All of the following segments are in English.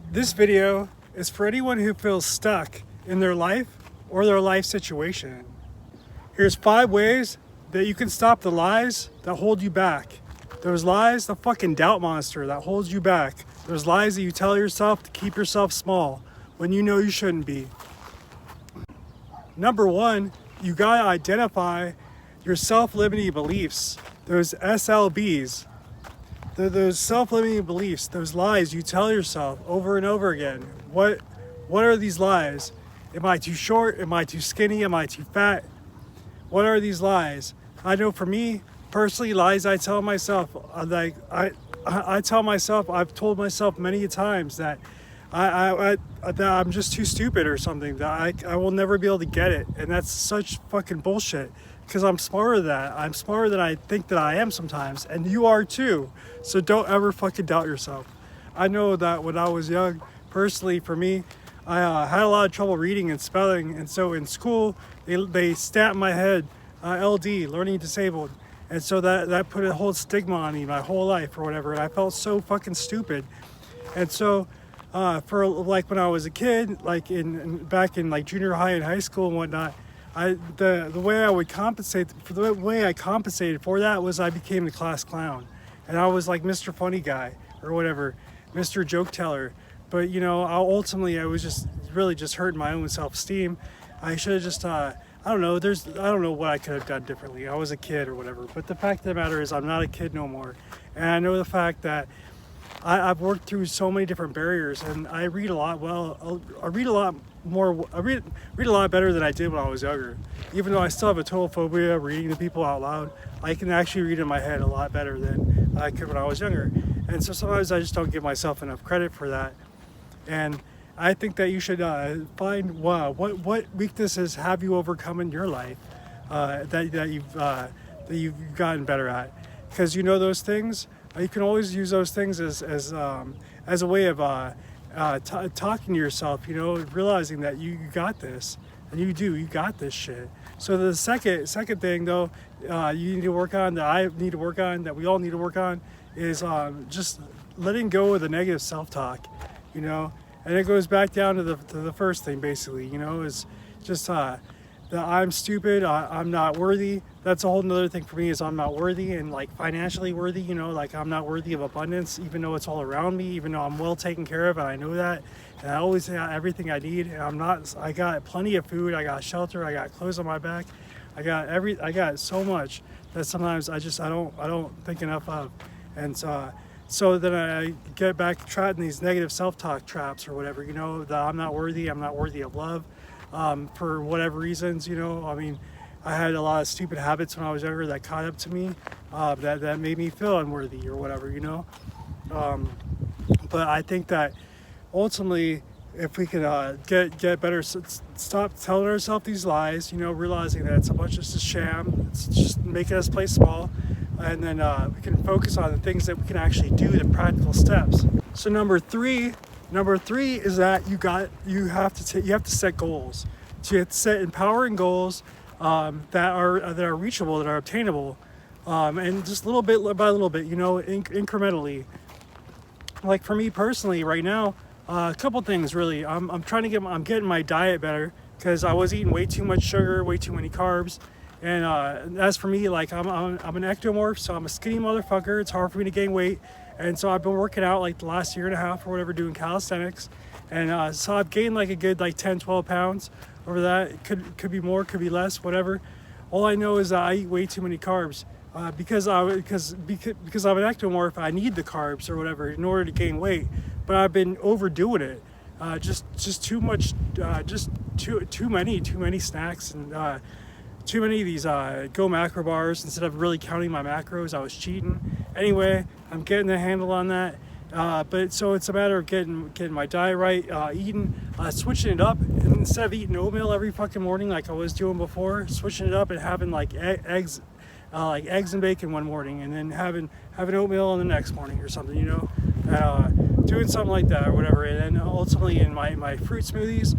This video is for anyone who feels stuck in their life or their life situation. Here's 5 ways that you can stop the lies that hold you back. Those lies, the fucking doubt monster that holds you back. Those lies that you tell yourself to keep yourself small when you know you shouldn't be. Number 1, you gotta identify your self-limiting beliefs, those SLBs. Those self-limiting beliefs, those lies you tell yourself over and over again. What are these lies? Am I too short? Am I too skinny? Am I too fat? What are these lies? I know for me, personally, lies I tell myself, I tell myself, I've told myself many times that that I'm just too stupid or something, that I will never be able to get it. And that's such fucking bullshit. Because I'm smarter than that. I'm smarter than I think that I am sometimes. And you are too. So don't ever fucking doubt yourself. I know that when I was young, personally for me, I had a lot of trouble reading and spelling. And so in school, they stamped my head, LD, learning disabled. And so that put a whole stigma on me my whole life or whatever. And I felt so fucking stupid. And so for like when I was a kid, like back in like junior high and high school and whatnot, the way I would compensate for the way I compensated for that was I became the class clown, and I was like Mr. Funny Guy or whatever, Mr. Joke Teller. But you know, ultimately I was just really just hurting my own self-esteem. I should have just I don't know. I don't know what I could have done differently. I was a kid or whatever. But the fact of the matter is I'm not a kid no more, and I know the fact that I've worked through so many different barriers, and I read a lot. Well, I read a lot more. I read a lot better than I did when I was younger. Even though I still have a total phobia of reading to people out loud, I can actually read in my head a lot better than I could when I was younger. And so sometimes I just don't give myself enough credit for that. And I think that you should find what weaknesses have you overcome in your life that you've gotten better at, because you know those things. You can always use those things as a way of talking to yourself, you know, realizing that you got this, and you got this shit. So the second thing though, you need to work on, that I need to work on, that we all need to work on, is just letting go of the negative self-talk, you know. And it goes back down to the first thing, basically, you know, is just that I'm stupid, I'm not worthy. That's a whole nother thing for me, is I'm not worthy, and like financially worthy, you know, like I'm not worthy of abundance, even though it's all around me, even though I'm well taken care of, and I know that, and I always have everything I need, and I got plenty of food, I got shelter, I got clothes on my back, I got so much that sometimes I don't think enough of. And so then I get back trapped in these negative self-talk traps or whatever, you know, that I'm not worthy of love. For whatever reasons, you know, I mean, I had a lot of stupid habits when I was younger that caught up to me, that made me feel unworthy or whatever, you know. But I think that ultimately, if we can get better, stop telling ourselves these lies, you know, realizing that it's a bunch of just a sham, it's just making us play small, and then we can focus on the things that we can actually do, the practical steps. So number three is that you have to set goals. So you have to set empowering goals that are reachable, that are obtainable, and just little bit by little bit, you know, incrementally. Like for me personally, right now, a couple things really. I'm getting my diet better, because I was eating way too much sugar, way too many carbs. And as for me, like I'm an ectomorph, so I'm a skinny motherfucker. It's hard for me to gain weight. And so I've been working out like the last year and a half or whatever, doing calisthenics. And so I've gained like a good like 10, 12 pounds over that. It could be more, could be less, whatever. All I know is that I eat way too many carbs. Because I'm an ectomorph, I need the carbs or whatever in order to gain weight. But I've been overdoing it. Just too much, just too many snacks, and too many of these Go Macro bars. Instead of really counting my macros, I was cheating. Anyway, I'm getting a handle on that. But so it's a matter of getting my diet right, switching it up. And instead of eating oatmeal every fucking morning like I was doing before, switching it up and having like eggs and bacon one morning, and then having oatmeal on the next morning or something, you know. Doing something like that or whatever. And then ultimately in my fruit smoothies,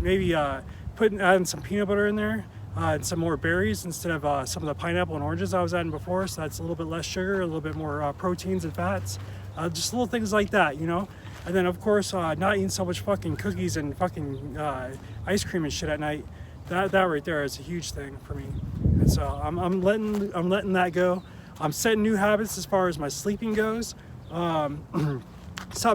maybe adding some peanut butter in there. And some more berries instead of some of the pineapple and oranges I was adding before, so that's a little bit less sugar, a little bit more proteins and fats, just little things like that, you know. And then of course, not eating so much fucking cookies and fucking ice cream and shit at night. That right there is a huge thing for me. And so I'm letting that go. I'm setting new habits as far as my sleeping goes. Something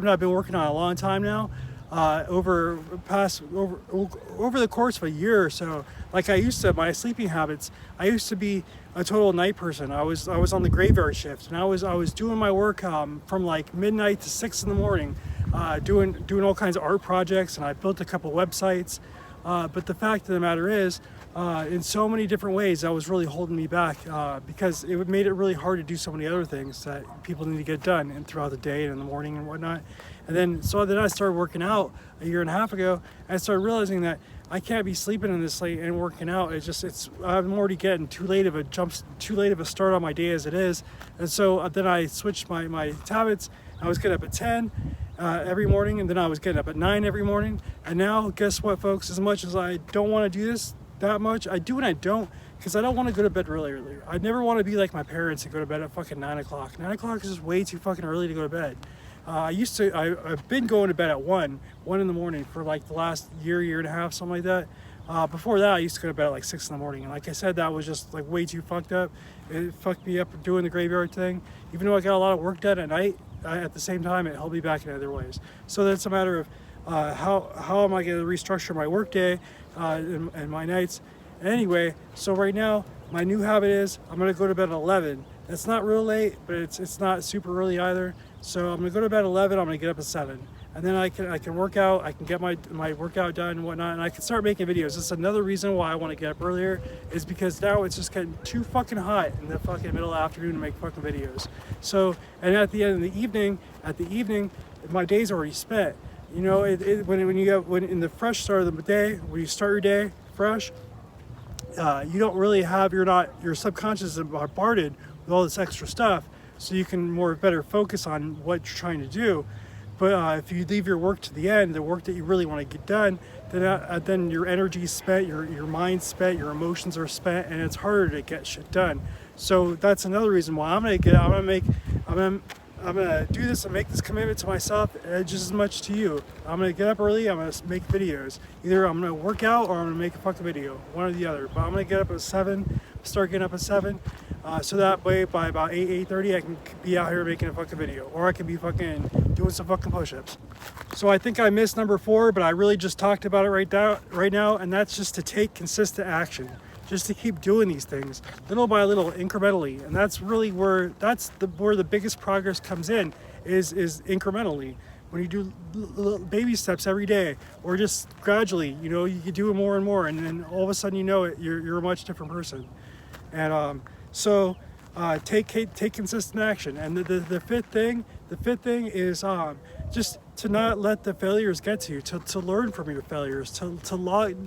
I've been working on a long time now. Over the course of a year or so, like I used to, my sleeping habits, I used to be a total night person. I was on the graveyard shift, and I was doing my work from like midnight to 6 in the morning, doing all kinds of art projects, and I built a couple websites. But the fact of the matter is, in so many different ways, that was really holding me back because it made it really hard to do so many other things that people need to get done and throughout the day and in the morning and whatnot. And then I started working out a year and a half ago, and I started realizing that I can't be sleeping in this late and working out. I'm already getting too late of a start on my day as it is. And so then I switched my habits. I was getting up at 10 every morning, and then I was getting up at 9 every morning. And now, guess what, folks? As much as I don't want to do this that much, I do and I don't, because I don't want to go to bed really early. I never want to be like my parents and go to bed at fucking 9 o'clock. 9 o'clock is just way too fucking early to go to bed. I've been going to bed at 1 in the morning for like the last year and a half, something like that. Before that, I used to go to bed at like 6 in the morning. And like I said, that was just like way too fucked up. It fucked me up doing the graveyard thing. Even though I got a lot of work done at night, at the same time, it held me back in other ways. So that's a matter of how am I going to restructure my work day and my nights. Anyway, so right now, my new habit is I'm going to go to bed at 11. It's not real late, but it's not super early either. So I'm gonna go to bed at 11. I'm gonna get up at 7, and then I can work out. I can get my workout done and whatnot, and I can start making videos. That's another reason why I want to get up earlier, is because now it's just getting too fucking hot in the fucking middle of the afternoon to make fucking videos. So, and at the end of the evening, my day's already spent. You know, when in the fresh start of the day, when you start your day fresh, you don't really have your subconscious is bombarded with all this extra stuff. So you can better focus on what you're trying to do. But if you leave your work to the end, the work that you really want to get done, then your energy's spent, your mind's spent, your emotions are spent, and it's harder to get shit done. So that's another reason why I'm gonna do this and make this commitment to myself just as much to you. I'm gonna get up early. I'm gonna make videos. Either I'm gonna work out or I'm gonna make a fucking video, one or the other. But I'm gonna get up at 7. Start getting up at 7. So that way by about 8:30 I can be out here making a fucking video, or I can be fucking doing some fucking push-ups. So I think I missed number 4, but I really just talked about it right now, and that's just to take consistent action, just to keep doing these things little by little, incrementally. And that's really where the biggest progress comes in, is incrementally. When you do little baby steps every day, or just gradually, you know, you can do it more and more, and then all of a sudden, you know it, you're a much different person. And so take consistent action. And the fifth thing is just to not let the failures get to you, to learn from your failures,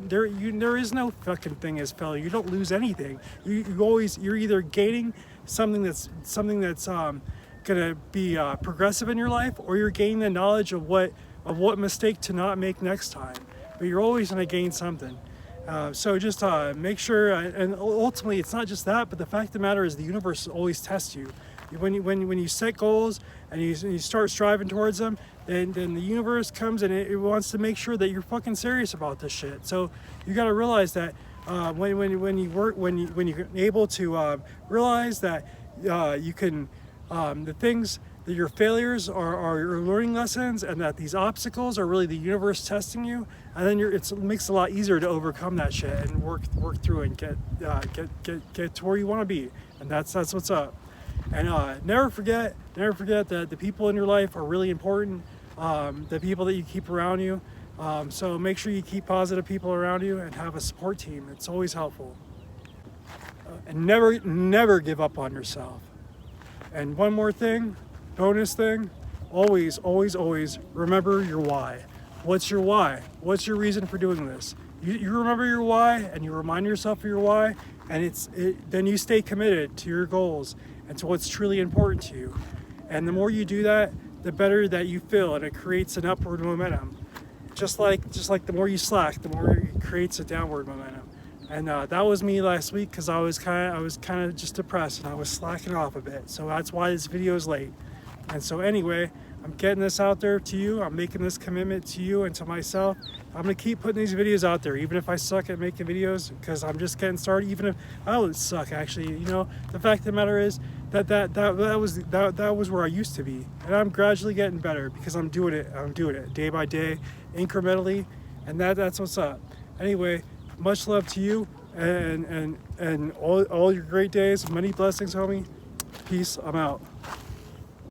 there is no fucking thing as failure. You don't lose anything. You're either gaining something that's gonna be progressive in your life, or you're gaining the knowledge of what mistake to not make next time. But you're always gonna gain something. So just make sure, and ultimately it's not just that, but the fact of the matter is the universe always tests you. When you set goals and you start striving towards them, then the universe comes and it wants to make sure that you're fucking serious about this shit. So you got to realize that when you're able to realize that you can the things that your failures are your learning lessons, and that these obstacles are really the universe testing you, and then it makes it a lot easier to overcome that shit and work through it and get to where you want to be. And that's what's up. And never forget that the people in your life are really important. The people that you keep around you. So make sure you keep positive people around you and have a support team. It's always helpful. And never give up on yourself. And one more thing, bonus thing, always remember your why. What's your why? What's your reason for doing this? You remember your why, and you remind yourself of your why, and then you stay committed to your goals and to what's truly important to you. And the more you do that, the better that you feel, and it creates an upward momentum. Just like the more you slack, the more it creates a downward momentum. And that was me last week, because I was kind of just depressed and I was slacking off a bit. So that's why this video is late. And so anyway, I'm getting this out there to you. I'm making this commitment to you and to myself. I'm gonna keep putting these videos out there, even if I suck at making videos, because I'm just getting started. Even if I don't suck, actually, you know, the fact of the matter is that was where I used to be, and I'm gradually getting better because I'm doing it. I'm doing it day by day, incrementally, and that's what's up. Anyway, much love to you, and all your great days. Many blessings, homie. Peace. I'm out.